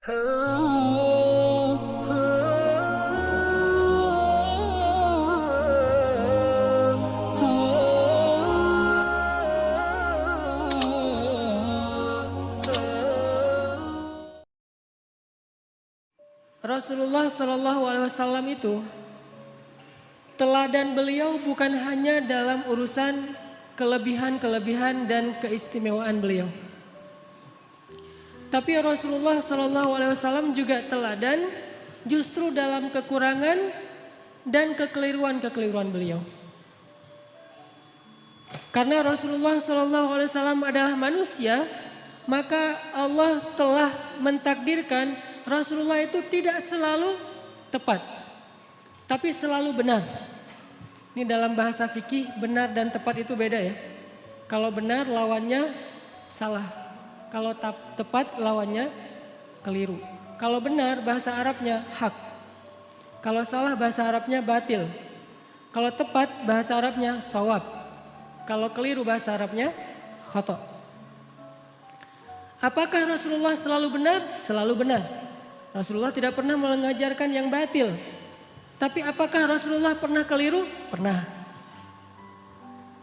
Rasulullah Shallallahu Alaihi Wasallam itu teladan beliau bukan hanya dalam urusan kelebihan-kelebihan dan keistimewaan beliau. Tapi Rasulullah Shallallahu Alaihi Wasallam juga teladan justru dalam kekurangan dan kekeliruan-kekeliruan beliau. Karena Rasulullah Shallallahu Alaihi Wasallam adalah manusia, maka Allah telah mentakdirkan Rasulullah itu tidak selalu tepat, tapi selalu benar. Ini dalam bahasa fikih, benar dan tepat itu beda ya. Kalau benar lawannya salah. Kalau tepat lawannya keliru. Kalau benar bahasa Arabnya hak. Kalau salah bahasa Arabnya batil. Kalau tepat bahasa Arabnya shawab. Kalau keliru bahasa Arabnya khata'. Apakah Rasulullah selalu benar? Selalu benar. Rasulullah tidak pernah mengajarkan yang batil. Tapi apakah Rasulullah pernah keliru? Pernah.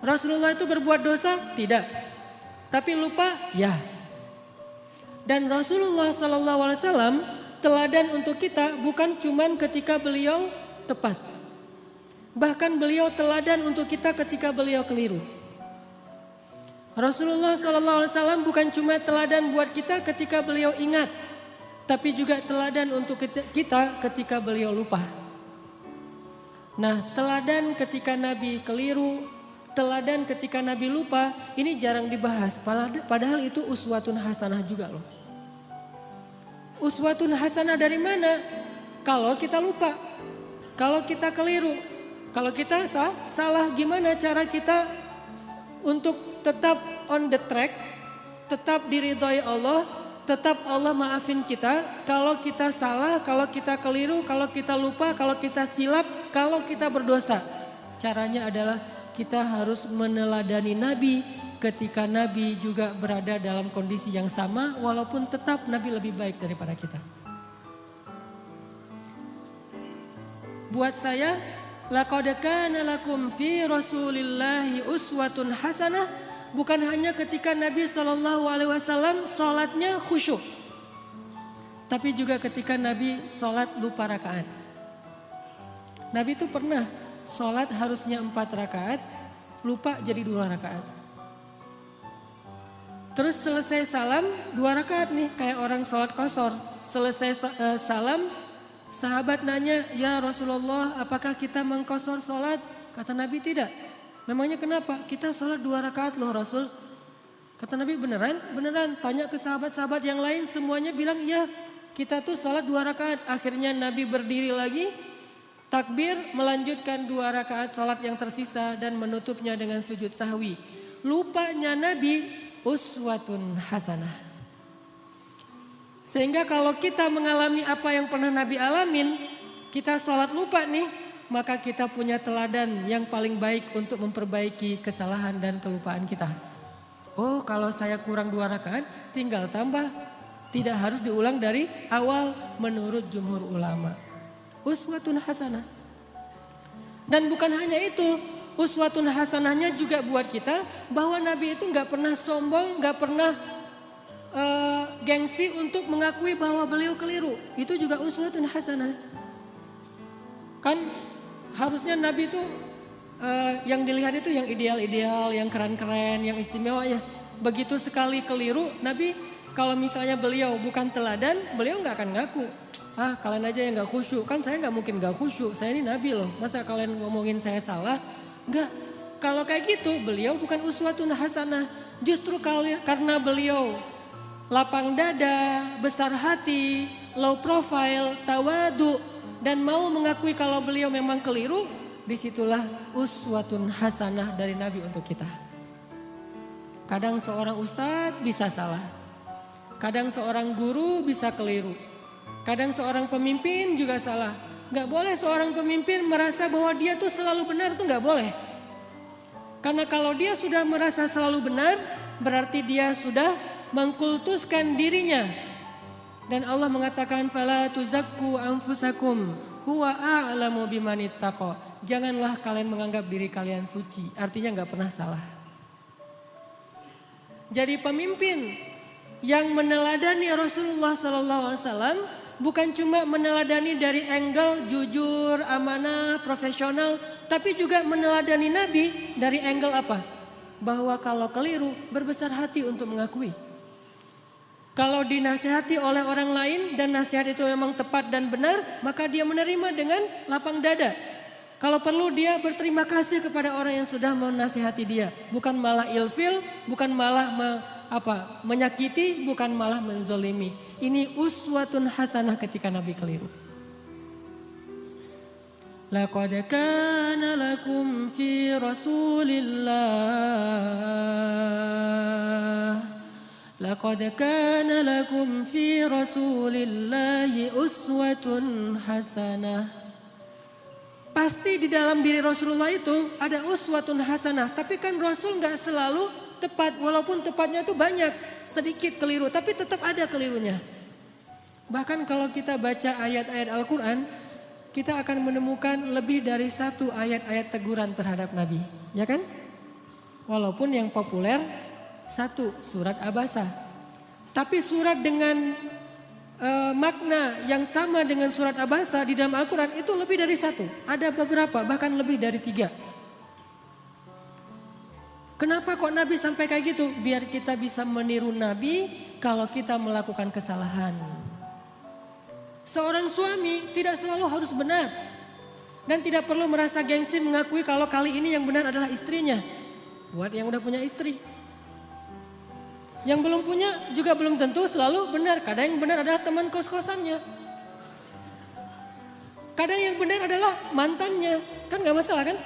Rasulullah itu berbuat dosa? Tidak. Tapi lupa? Ya. Dan Rasulullah SAW teladan untuk kita bukan cuman ketika beliau tepat. Bahkan beliau teladan untuk kita ketika beliau keliru. Rasulullah SAW bukan cuma teladan buat kita ketika beliau ingat. Tapi juga teladan untuk kita ketika beliau lupa. Nah, teladan ketika Nabi keliru, teladan ketika Nabi lupa, ini jarang dibahas. Padahal itu uswatun hasanah juga loh. Uswatun hasanah dari mana? Kalau kita lupa, kalau kita keliru, kalau kita salah, gimana cara kita untuk tetap on the track, tetap diridhoi Allah, tetap Allah maafin kita. Kalau kita salah, kalau kita keliru, kalau kita lupa, kalau kita silap, kalau kita berdosa. Caranya adalah kita harus meneladani Nabi ketika Nabi juga berada dalam kondisi yang sama, walaupun tetap Nabi lebih baik daripada kita. Buat saya, laqad kana lakum fi Rasulillahi uswatun hasanah, bukan hanya ketika Nabi SAW sholatnya khusyuk, tapi juga ketika Nabi sholat lupa rakaat. Nabi itu pernah sholat harusnya 4 rakaat, lupa jadi 2 rakaat. Terus selesai salam 2 rakaat nih, kayak orang sholat qashar. Selesai salam, sahabat nanya, ya Rasulullah, apakah kita mengqashar sholat? Kata Nabi tidak. Memangnya kenapa? Kita sholat 2 rakaat loh Rasul. Kata Nabi beneran? Beneran. Tanya ke sahabat-sahabat yang lain, semuanya bilang iya. Kita tuh sholat 2 rakaat. Akhirnya Nabi berdiri lagi, takbir, melanjutkan 2 rakaat sholat yang tersisa dan menutupnya dengan sujud sahwi. Lupanya Nabi uswatun hasanah. Sehingga kalau kita mengalami apa yang pernah Nabi alamin, kita sholat lupa nih, maka kita punya teladan yang paling baik untuk memperbaiki kesalahan dan kelupaan kita. Oh, kalau saya kurang 2 rakaat, tinggal tambah. Tidak harus diulang dari awal menurut jumhur ulama. Uswatun hasanah. Dan bukan hanya itu, uswatun hasanahnya juga buat kita bahwa Nabi itu gak pernah sombong, gak pernah gengsi untuk mengakui bahwa beliau keliru. Itu juga uswatun hasanah. Kan harusnya Nabi itu yang dilihat itu yang ideal-ideal, yang keren-keren, yang istimewa ya. Begitu sekali keliru, Nabi kalau misalnya beliau bukan teladan, beliau gak akan ngaku. Ah, kalian aja yang gak khusyuk. Kan saya gak mungkin gak khusyuk, saya ini Nabi loh. Masa kalian ngomongin saya salah? Enggak. Kalau kayak gitu, beliau bukan uswatun hasanah. Justru karena beliau lapang dada, besar hati, low profile, tawadu, dan mau mengakui kalau beliau memang keliru, disitulah uswatun hasanah dari Nabi untuk kita. Kadang seorang ustadz bisa salah, kadang seorang guru bisa keliru, kadang seorang pemimpin juga salah. Gak boleh seorang pemimpin merasa bahwa dia tuh selalu benar, tuh gak boleh. Karena kalau dia sudah merasa selalu benar, berarti dia sudah mengkultuskan dirinya Dan Allah mengatakan fala tuzakku anfusakum huwa a'lamu bimanittaqa. Janganlah kalian menganggap diri kalian suci, artinya nggak pernah salah. Jadi pemimpin yang meneladani Rasulullah SAW bukan cuma meneladani dari angle jujur, amanah, profesional, tapi juga meneladani Nabi dari angle apa? Bahwa kalau keliru berbesar hati untuk mengakui. Kalau dinasihati oleh orang lain dan nasihat itu memang tepat dan benar, maka dia menerima dengan lapang dada. Kalau perlu dia berterima kasih kepada orang yang sudah menasihati dia. Bukan malah ilfil, bukan malah menyakiti, bukan malah menzolimi. Ini uswatun hasanah ketika Nabi keliru. Laqad kana lakum fi Rasulillah Laqad kana lakum fi Rasulillahi uswatun hasanah. Pasti di dalam diri Rasulullah itu ada uswatun hasanah. Tapi kan Rasul gak selalu tepat. Walaupun tepatnya itu banyak, sedikit keliru. Tapi tetap ada kelirunya. Bahkan kalau kita baca ayat-ayat Al-Quran, kita akan menemukan lebih dari satu ayat-ayat teguran terhadap Nabi. Ya kan? Walaupun yang populer satu, surat Abasa. Tapi surat dengan makna yang sama dengan surat Abasa di dalam Al-Quran itu lebih dari satu. Ada beberapa, bahkan lebih dari 3. Kenapa kok Nabi sampai kayak gitu? Biar kita bisa meniru Nabi kalau kita melakukan kesalahan. Seorang suami tidak selalu harus benar. Dan tidak perlu merasa gengsi mengakui kalau kali ini yang benar adalah istrinya. Buat yang udah punya istri. Yang belum punya juga belum tentu selalu benar. Kadang yang benar adalah teman kos-kosannya. Kadang yang benar adalah mantannya. Kan gak masalah kan?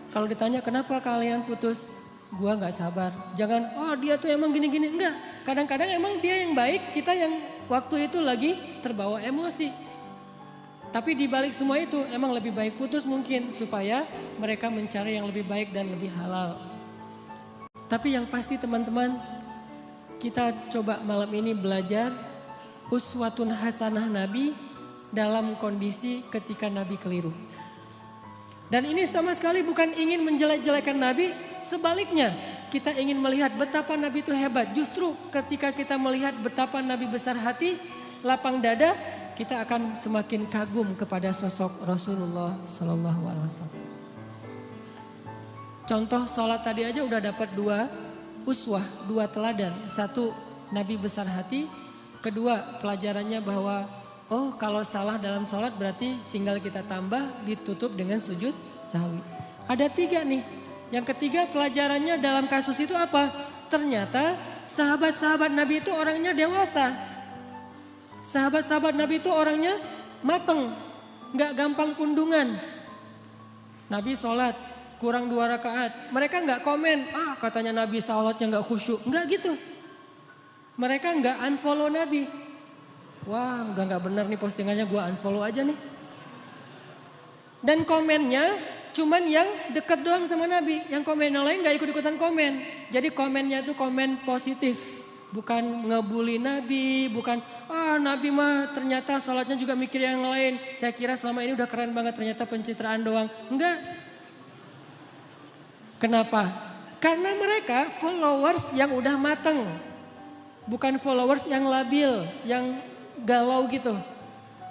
Kalau ditanya kenapa kalian putus? Gua gak sabar. Jangan, oh dia tuh emang gini-gini. Enggak, kadang-kadang emang dia yang baik. Kita yang waktu itu lagi terbawa emosi. Tapi di balik semua itu emang lebih baik putus mungkin. Supaya mereka mencari yang lebih baik dan lebih halal. Tapi yang pasti teman-teman, kita coba malam ini belajar uswatun hasanah Nabi dalam kondisi ketika Nabi keliru. Dan ini sama sekali bukan ingin menjelek-jelekan Nabi, sebaliknya kita ingin melihat betapa Nabi itu hebat. Justru ketika kita melihat betapa Nabi besar hati, lapang dada, kita akan semakin kagum kepada sosok Rasulullah Sallallahu Alaihi Wasallam. Contoh sholat tadi aja udah dapat 2 uswah, 2 teladan. 1, Nabi besar hati. 2, pelajarannya bahwa oh kalau salah dalam sholat berarti tinggal kita tambah ditutup dengan sujud sahwi. Ada 3 nih. Yang ketiga pelajarannya dalam kasus itu apa? Ternyata sahabat-sahabat Nabi itu orangnya dewasa. Sahabat-sahabat Nabi itu orangnya mateng. Gak gampang pundungan. Nabi sholat. Kurang 2 rakaat, mereka nggak komen, katanya Nabi sholatnya nggak khusyuk, nggak gitu. Mereka nggak unfollow Nabi. Wah, udah nggak benar nih postingannya, gue unfollow aja nih. Dan komennya cuman yang dekat doang sama Nabi, yang komen yang lain nggak ikut-ikutan komen. Jadi komennya itu komen positif, bukan ngebully Nabi, bukan Nabi mah ternyata sholatnya juga mikir yang lain. Saya kira selama ini udah keren banget, ternyata pencitraan doang, enggak. Kenapa? Karena mereka followers yang udah mateng. Bukan followers yang labil, yang galau gitu.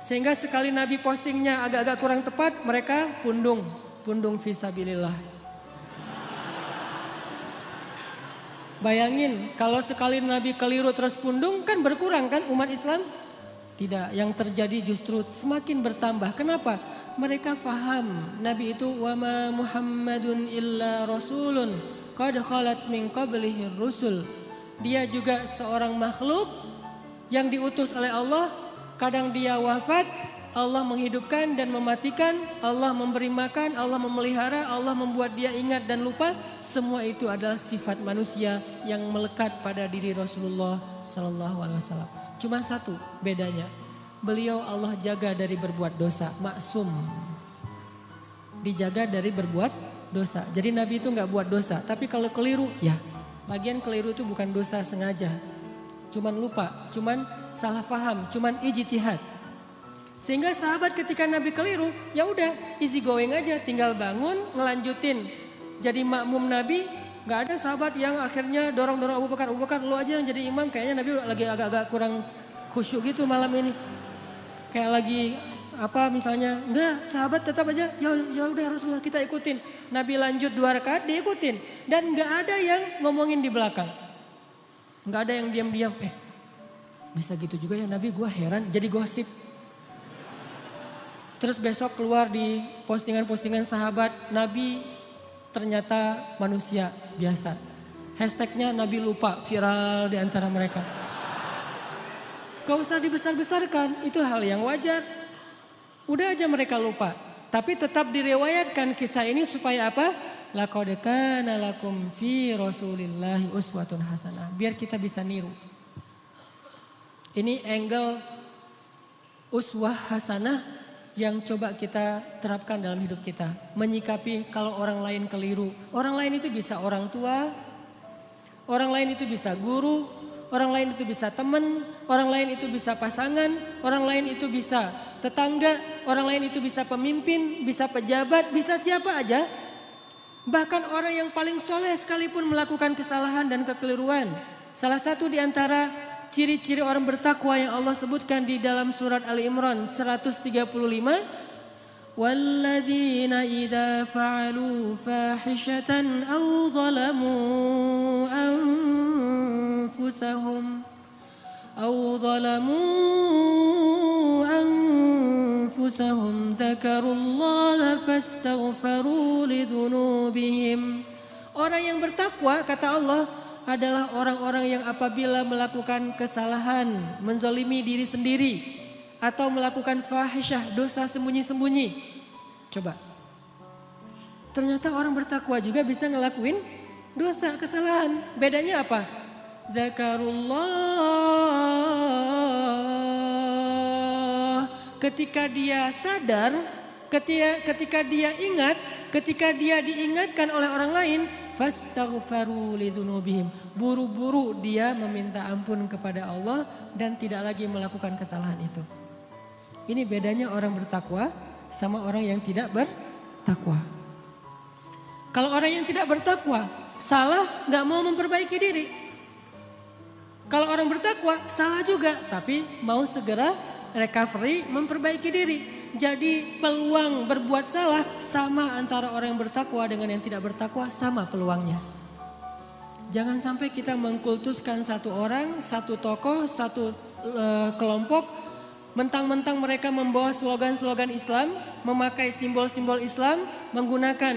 Sehingga sekali Nabi postingnya agak-agak kurang tepat, mereka pundung fisabilillah. Bayangin kalau sekali Nabi keliru terus pundung kan berkurang kan umat Islam? Tidak, yang terjadi justru semakin bertambah. Kenapa? Mereka faham Nabi itu wama Muhammadun illa rasulun qad khalat min qablihi rusul. Dia juga seorang makhluk yang diutus oleh Allah. Kadang dia wafat, Allah menghidupkan dan mematikan, Allah memberi makan, Allah memelihara, Allah membuat dia ingat dan lupa. Semua itu adalah sifat manusia yang melekat pada diri Rasulullah Sallallahu Alaihi Wasallam. Cuma satu bedanya. Beliau Allah jaga dari berbuat dosa, maksum. Dijaga dari berbuat dosa. Jadi Nabi itu gak buat dosa, tapi kalau keliru ya. Lagian keliru itu bukan dosa sengaja. cuman lupa, cuman salah faham, cuman ijtihad. Sehingga sahabat ketika Nabi keliru, ya udah easy going aja, tinggal bangun, ngelanjutin. Jadi makmum Nabi, nggak ada sahabat yang akhirnya dorong-dorong Abu Bakar, lu aja yang jadi imam. Kayaknya Nabi lagi agak-agak kurang khusyuk gitu malam ini. Kayak lagi apa misalnya, enggak, sahabat tetap aja, ya udah Rasulullah kita ikutin. Nabi lanjut 2 rakaat diikutin, dan nggak ada yang ngomongin di belakang, nggak ada yang diam-diam. Bisa gitu juga ya Nabi, gua heran, jadi gosip. Terus besok keluar di postingan-postingan sahabat, Nabi ternyata manusia biasa. Hashtagnya Nabi lupa, viral di antara mereka. Gak usah dibesar-besarkan, itu hal yang wajar. Udah aja mereka lupa. Tapi tetap direwayatkan kisah ini supaya apa? Laqad kana lakum fi Rasulillahi uswatun hasanah. Biar kita bisa niru. Ini angle uswah hasanah yang coba kita terapkan dalam hidup kita. Menyikapi kalau orang lain keliru. Orang lain itu bisa orang tua, orang lain itu bisa guru, orang lain itu bisa teman, orang lain itu bisa pasangan, orang lain itu bisa tetangga, orang lain itu bisa pemimpin, bisa pejabat, bisa siapa aja. Bahkan orang yang paling soleh sekalipun melakukan kesalahan dan kekeliruan. Salah satu di antara ciri-ciri orang bertakwa yang Allah sebutkan di dalam surat Ali Imran 135. Walladzina idza fa'alu fahishatan aw zalamu anfusahum dzakarullaha fastaghfaru lidzunubihim. Orang yang bertakwa kata Allah adalah orang-orang yang apabila melakukan kesalahan, menzalimi diri sendiri, atau melakukan fahisyah, dosa sembunyi-sembunyi. Coba, ternyata orang bertakwa juga bisa ngelakuin dosa, kesalahan. Bedanya apa? Zakarullah. Ketika dia sadar, ketika dia ingat, ketika dia diingatkan oleh orang lain, fastaghfaru lidzunubihim. Buru-buru dia meminta ampun kepada Allah dan tidak lagi melakukan kesalahan itu. Ini bedanya orang bertakwa sama orang yang tidak bertakwa. Kalau orang yang tidak bertakwa, salah gak mau memperbaiki diri. Kalau orang bertakwa, salah juga tapi mau segera recovery, memperbaiki diri. Jadi peluang berbuat salah sama antara orang yang bertakwa dengan yang tidak bertakwa, sama peluangnya. Jangan sampai kita mengkultuskan satu orang, satu tokoh, satu kelompok. Mentang-mentang mereka membawa slogan-slogan Islam, memakai simbol-simbol Islam, menggunakan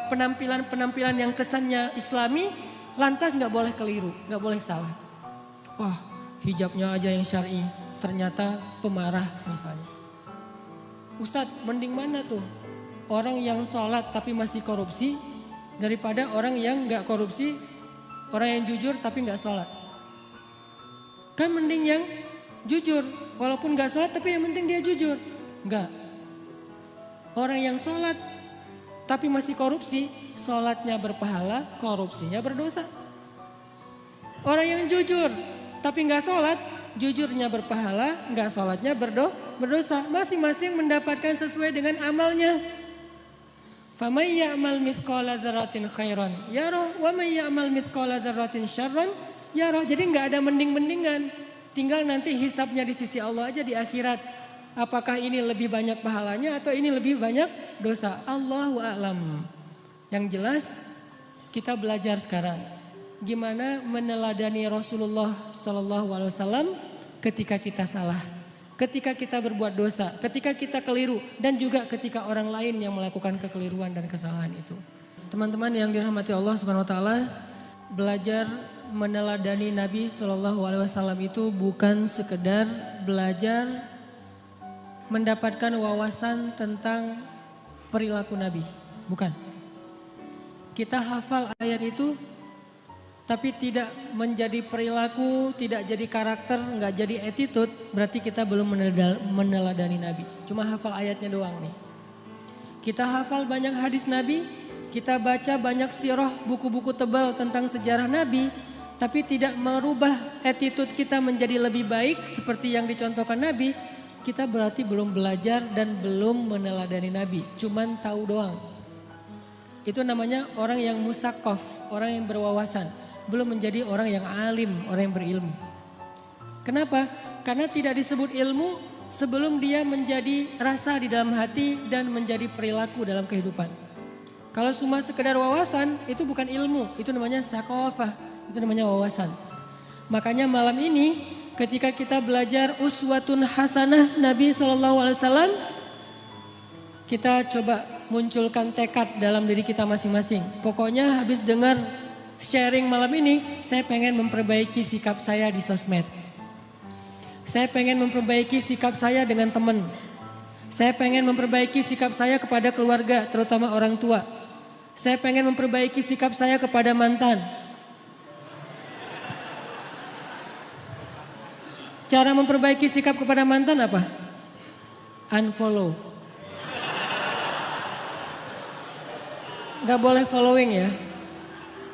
penampilan-penampilan yang kesannya Islami, lantas gak boleh keliru, gak boleh salah. Wah, hijabnya aja yang syar'i, ternyata pemarah misalnya. Ustadz, mending mana tuh? Orang yang sholat tapi masih korupsi daripada orang yang gak korupsi, orang yang jujur tapi gak sholat. Kan mending yang jujur, walaupun gak sholat tapi yang penting dia jujur. Enggak. Orang yang sholat tapi masih korupsi, sholatnya berpahala, korupsinya berdosa. Orang yang jujur tapi gak sholat, jujurnya berpahala, gak sholatnya berdosa. Masing-masing mendapatkan sesuai dengan amalnya. Famay ya'mal mithqala dzarratin khairan yarah wa may ya'mal mithqala dzarratin syarran yarah. Jadi gak ada mending-mendingan. Tinggal nanti hisabnya di sisi Allah aja di akhirat. Apakah ini lebih banyak pahalanya atau ini lebih banyak dosa? Allahu a'lam. Yang jelas kita belajar sekarang gimana meneladani Rasulullah SAW ketika kita salah, ketika kita berbuat dosa, ketika kita keliru, dan juga ketika orang lain yang melakukan kekeliruan dan kesalahan itu. Teman-teman yang dirahmati Allah Subhanahu Wa Taala, belajar meneladani Nabi SAW itu bukan sekedar belajar mendapatkan wawasan tentang perilaku Nabi, bukan. Kita hafal ayat itu, tapi tidak menjadi perilaku, tidak jadi karakter, nggak jadi attitude, berarti kita belum meneladani Nabi. Cuma hafal ayatnya doang nih. Kita hafal banyak hadis Nabi, kita baca banyak sirah, buku-buku tebal tentang sejarah Nabi, tapi tidak merubah attitude kita menjadi lebih baik seperti yang dicontohkan Nabi, kita berarti belum belajar dan belum meneladani Nabi, cuman tahu doang. Itu namanya orang yang musakof, orang yang berwawasan, belum menjadi orang yang alim, orang yang berilmu. Kenapa? Karena tidak disebut ilmu sebelum dia menjadi rasa di dalam hati dan menjadi perilaku dalam kehidupan. Kalau cuma sekedar wawasan, itu bukan ilmu, itu namanya sakofah, itu namanya wawasan. Makanya malam ini ketika kita belajar uswatun hasanah Nabi SAW, kita coba munculkan tekad dalam diri kita masing-masing. Pokoknya habis dengar sharing malam ini, saya pengen memperbaiki sikap saya di sosmed. Saya pengen memperbaiki sikap saya dengan teman. Saya pengen memperbaiki sikap saya kepada keluarga, terutama orang tua. Saya pengen memperbaiki sikap saya kepada mantan. Cara memperbaiki sikap kepada mantan apa? Unfollow. Gak boleh following ya.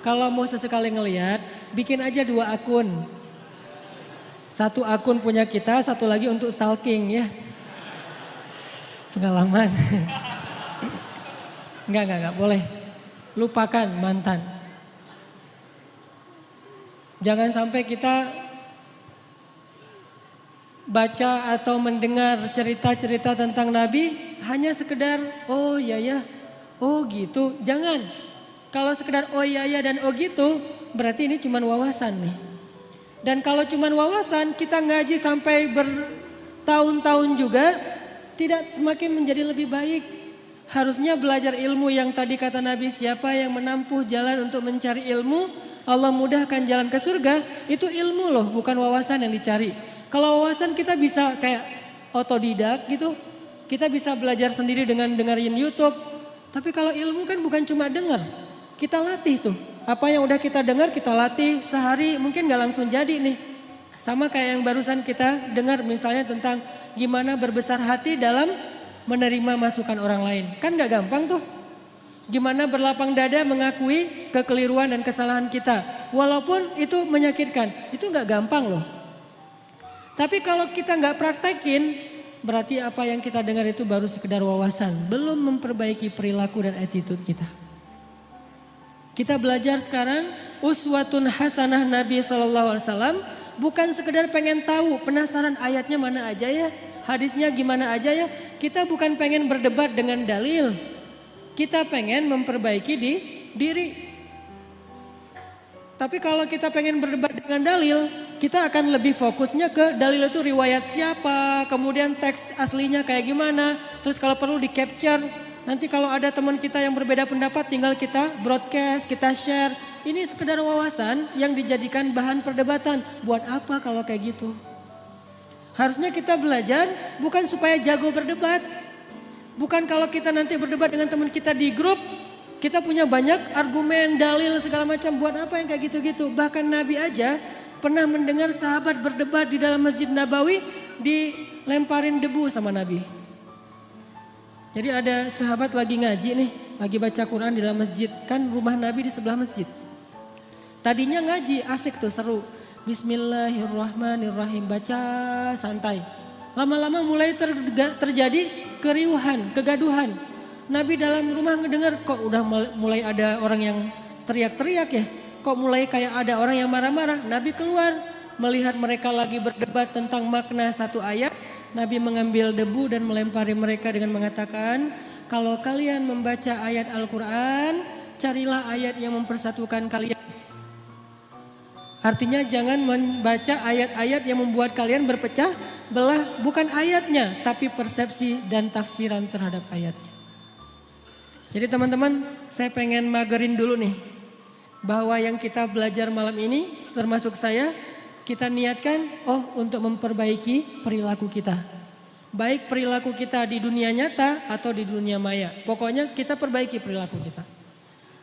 Kalau mau sesekali ngelihat, bikin aja 2 akun. 1 akun punya kita, 1 lagi untuk stalking ya. Pengalaman. Enggak boleh. Lupakan mantan. Jangan sampai kita baca atau mendengar cerita-cerita tentang Nabi hanya sekedar oh ya, oh gitu. Jangan. Kalau sekedar oh ya dan oh gitu, berarti ini cuma wawasan nih. Dan kalau cuma wawasan, kita ngaji sampai bertahun-tahun juga tidak semakin menjadi lebih baik. Harusnya belajar ilmu yang tadi kata Nabi, siapa yang menempuh jalan untuk mencari ilmu, Allah mudahkan jalan ke surga. Itu ilmu loh, bukan wawasan yang dicari. Kalau wawasan kita bisa kayak otodidak gitu. Kita bisa belajar sendiri dengan dengerin YouTube. Tapi kalau ilmu kan bukan cuma dengar. Kita latih tuh. Apa yang udah kita dengar kita latih sehari mungkin gak langsung jadi nih. Sama kayak yang barusan kita dengar misalnya tentang gimana berbesar hati dalam menerima masukan orang lain. Kan gak gampang tuh. Gimana berlapang dada mengakui kekeliruan dan kesalahan kita. Walaupun itu menyakitkan. Itu gak gampang loh. Tapi kalau kita gak praktekin, berarti apa yang kita dengar itu baru sekedar wawasan. Belum memperbaiki perilaku dan attitude kita. Kita belajar sekarang uswatun hasanah Nabi SAW. Bukan sekedar pengen tahu, penasaran ayatnya mana aja ya. Hadisnya gimana aja ya. Kita bukan pengen berdebat dengan dalil. Kita pengen memperbaiki diri. Tapi kalau kita pengen berdebat dengan dalil, kita akan lebih fokusnya ke dalil itu riwayat siapa, kemudian teks aslinya kayak gimana. Terus kalau perlu di capture, nanti kalau ada teman kita yang berbeda pendapat tinggal kita broadcast, kita share. Ini sekedar wawasan yang dijadikan bahan perdebatan. Buat apa kalau kayak gitu? Harusnya kita belajar bukan supaya jago berdebat. Bukan kalau kita nanti berdebat dengan teman kita di grup, kita punya banyak argumen, dalil segala macam. Buat apa yang kayak gitu-gitu? Bahkan Nabi aja pernah mendengar sahabat berdebat di dalam Masjid Nabawi dilemparin debu sama Nabi. Jadi ada sahabat lagi ngaji nih, lagi baca Quran di dalam masjid. Kan rumah Nabi di sebelah masjid. Tadinya ngaji asik tuh seru. Bismillahirrahmanirrahim, baca santai. Lama-lama mulai terjadi keriuhan, kegaduhan. Nabi dalam rumah ngedengar kok udah mulai ada orang yang teriak-teriak ya. Kok mulai kayak ada orang yang marah-marah. Nabi keluar melihat mereka lagi berdebat tentang makna satu ayat. Nabi mengambil debu dan melempari mereka dengan mengatakan, kalau kalian membaca ayat Al-Quran, carilah ayat yang mempersatukan kalian. Artinya jangan membaca ayat-ayat yang membuat kalian berpecah belah, bukan ayatnya, tapi persepsi dan tafsiran terhadap ayatnya. Jadi teman-teman, saya pengen magerin dulu nih, bahwa yang kita belajar malam ini, termasuk saya, kita niatkan, untuk memperbaiki perilaku kita. Baik perilaku kita di dunia nyata atau di dunia maya. Pokoknya kita perbaiki perilaku kita.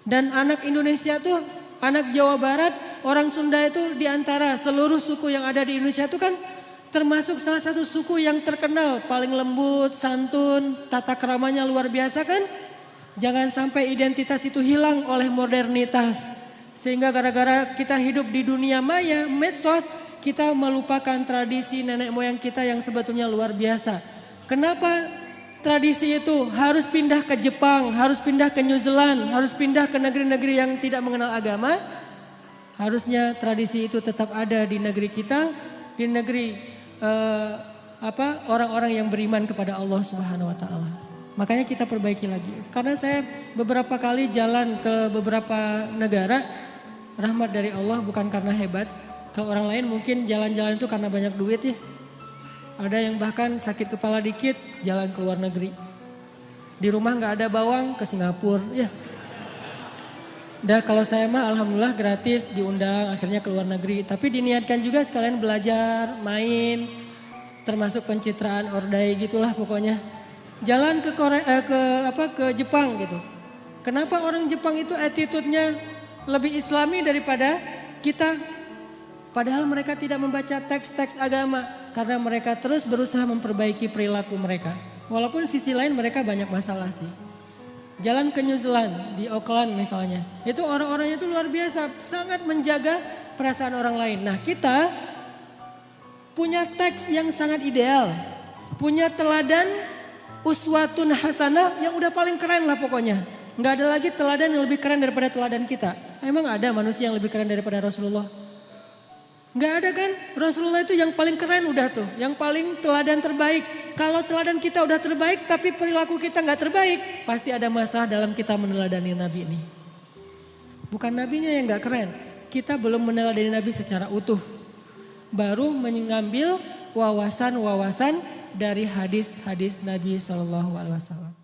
Dan anak Indonesia tuh, anak Jawa Barat, orang Sunda itu diantara seluruh suku yang ada di Indonesia itu kan termasuk salah satu suku yang terkenal, paling lembut, santun, tata keramanya luar biasa kan. Jangan sampai identitas itu hilang oleh modernitas. Sehingga gara-gara kita hidup di dunia maya, medsos, kita melupakan tradisi nenek moyang kita yang sebetulnya luar biasa. Kenapa tradisi itu harus pindah ke Jepang, harus pindah ke New Zealand, harus pindah ke negeri-negeri yang tidak mengenal agama? Harusnya tradisi itu tetap ada di negeri kita, di negeri orang-orang yang beriman kepada Allah Subhanahu wa taala. Makanya kita perbaiki lagi. Karena saya beberapa kali jalan ke beberapa negara, rahmat dari Allah bukan karena hebat. Kalau orang lain mungkin jalan-jalan itu karena banyak duit ya. Ada yang bahkan sakit kepala dikit jalan ke luar negeri. Di rumah gak ada bawang ke Singapura ya. Dan kalau saya mah alhamdulillah gratis diundang akhirnya ke luar negeri. Tapi diniatkan juga sekalian belajar, main, termasuk pencitraan ordai gitulah pokoknya. Jalan ke ke Jepang gitu. Kenapa orang Jepang itu attitude-nya lebih islami daripada kita? Padahal mereka tidak membaca teks-teks agama karena mereka terus berusaha memperbaiki perilaku mereka. Walaupun sisi lain mereka banyak masalah sih. Jalan ke New Zealand, di Auckland misalnya. Itu orang-orangnya itu luar biasa, sangat menjaga perasaan orang lain. Nah kita punya teks yang sangat ideal. Punya teladan uswatun hasanah yang udah paling keren lah pokoknya. Nggak ada lagi teladan yang lebih keren daripada teladan kita. Emang ada manusia yang lebih keren daripada Rasulullah? Nggak ada kan? Rasulullah itu yang paling keren udah tuh. Yang paling teladan terbaik. Kalau teladan kita udah terbaik tapi perilaku kita nggak terbaik. Pasti ada masalah dalam kita meneladani Nabi ini. Bukan Nabinya yang nggak keren. Kita belum meneladani Nabi secara utuh. Baru mengambil wawasan-wawasan dari hadis-hadis Nabi SAW.